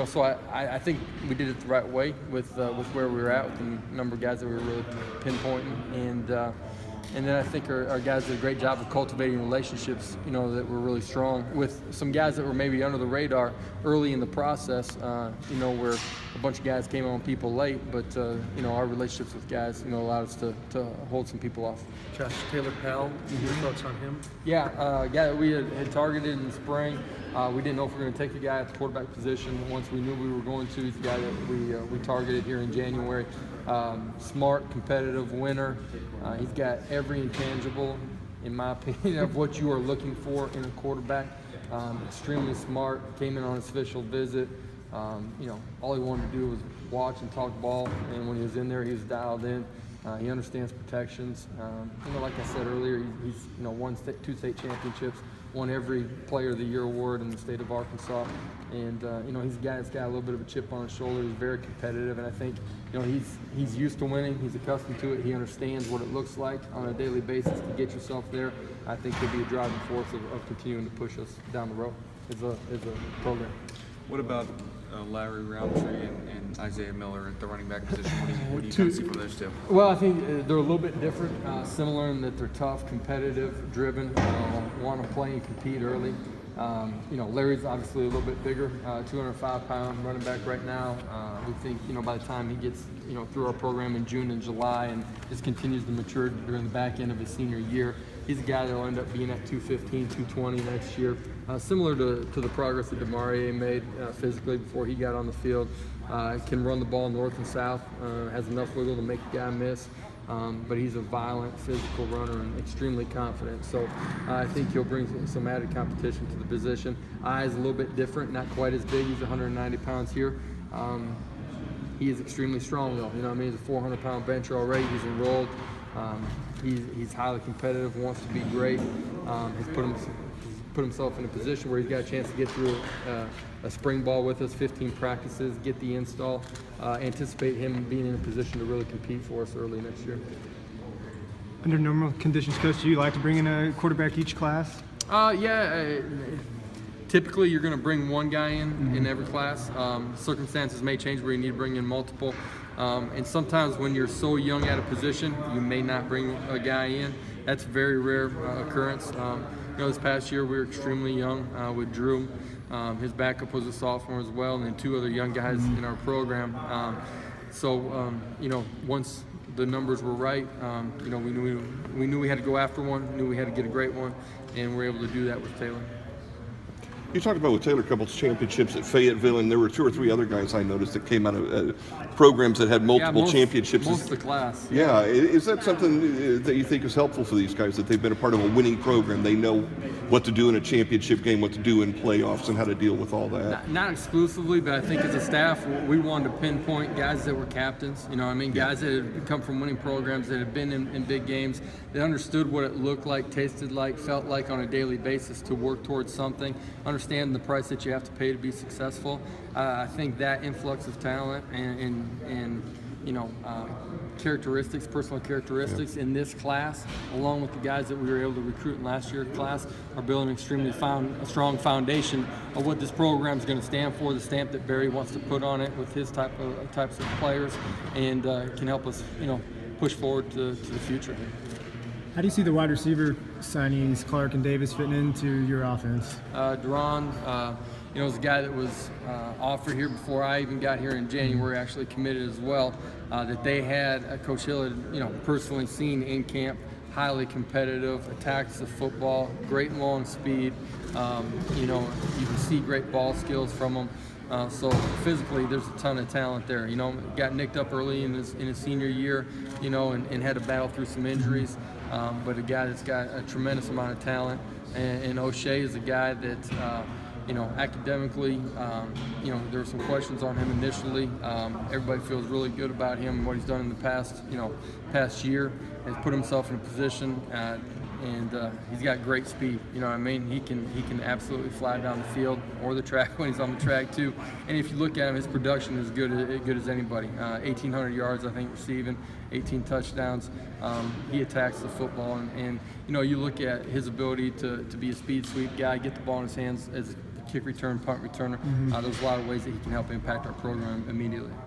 So I think we did it the right way with where we were at, with the number of guys that we were really pinpointing, and then I think our guys did a great job of cultivating relationships, that were really strong with some guys that were maybe under the radar early in the process, where a bunch of guys came on people late, but, our relationships with guys, allowed us to hold some people off. Josh Heupel, your thoughts on him? Yeah, guy that we had targeted in the spring. We didn't know if we were going to take the guy at the quarterback position. Once we knew we were going to, he's the guy that we targeted here in January. Smart, competitive, winner. He's got every intangible, in my opinion, of what you are looking for in a quarterback. Extremely smart. Came in on his official visit. All he wanted to do was watch and talk ball, and when he was in there, he was dialed in. He understands protections. Like I said earlier, he's won two state championships, won every Player of the Year award in the state of Arkansas, and he's a guy that's got a little bit of a chip on his shoulder. He's very competitive, and I think he's used to winning. He's accustomed to it. He understands what it looks like on a daily basis to get yourself there. I think he'll be a driving force of continuing to push us down the road as a program. What about Larry Roundtree and Isaiah Miller at the running back position? What do you kind of see from those two? Well, I think they're a little bit different, similar in that they're tough, competitive, driven, want to play and compete early. Larry's obviously a little bit bigger, 205-pound running back right now. We think, by the time he gets, through our program in June and July and just continues to mature during the back end of his senior year, he's a guy that will end up being at 215, 220 next year. Similar to the progress that DeMarie made physically before he got on the field. Can run the ball north and south, has enough wiggle to make a guy miss. But he's a violent, physical runner and extremely confident. So I think he'll bring some added competition to the position. Is a little bit different, not quite as big. He's 190 pounds here. He is extremely strong, though. He's a 400-pound bencher already. He's enrolled. He's highly competitive, wants to be great. He's put himself in a position where he's got a chance to get through a spring ball with us, 15 practices, get the install. Anticipate him being in a position to really compete for us early next year. Under normal conditions, Coach, do you like to bring in a quarterback each class? Typically, you're going to bring one guy in every class. Circumstances may change where you need to bring in multiple. And sometimes when you're so young at a position, you may not bring a guy in. That's a very rare occurrence. This past year we were extremely young with Drew. His backup was a sophomore as well, and then two other young guys in our program. Once the numbers were right, we knew we had to go after one, knew we had to get a great one, and we were able to do that with Taylor. You talked about with Taylor a couple of championships at Fayetteville, and there were two or three other guys I noticed that came out of programs that had multiple championships. Most of the class. Yeah. Is that something that you think is helpful for these guys, that they've been a part of a winning program? They know what to do in a championship game, what to do in playoffs, and how to deal with all that? Not exclusively, but I think as a staff, we wanted to pinpoint guys that were captains. Guys that had come from winning programs, that had been in big games, that understood what it looked like, tasted like, felt like on a daily basis to work towards something. Understand the price that you have to pay to be successful. I think that influx of talent and characteristics, personal characteristics in this class, along with the guys that we were able to recruit in last year's class, are building an extremely strong foundation of what this program is going to stand for, the stamp that Barry wants to put on it with his types of players, and can help us, push forward to the future. How do you see the wide receiver signees, Clark and Davis, fitting into your offense? Duran, was a guy that was offered here before I even got here in January, actually committed as well, that they had, Coach Hill had, personally seen in camp, highly competitive, attacks the football, great long speed, you can see great ball skills from him. So physically, there's a ton of talent there. Got nicked up early in his senior year, and had to battle through some injuries. But a guy that's got a tremendous amount of talent. And O'Shea is a guy that, academically, there were some questions on him initially. Everybody feels really good about him and what he's done in the past year. Has put himself in a position, and he's got great speed. He can absolutely fly down the field or the track when he's on the track too. And if you look at him, his production is good as anybody. 1,800 yards, I think, receiving, 18 touchdowns. He attacks the football, and you look at his ability to be a speed sweep guy, get the ball in his hands as kick return, punt returner. There's a lot of ways that he can help impact our program immediately.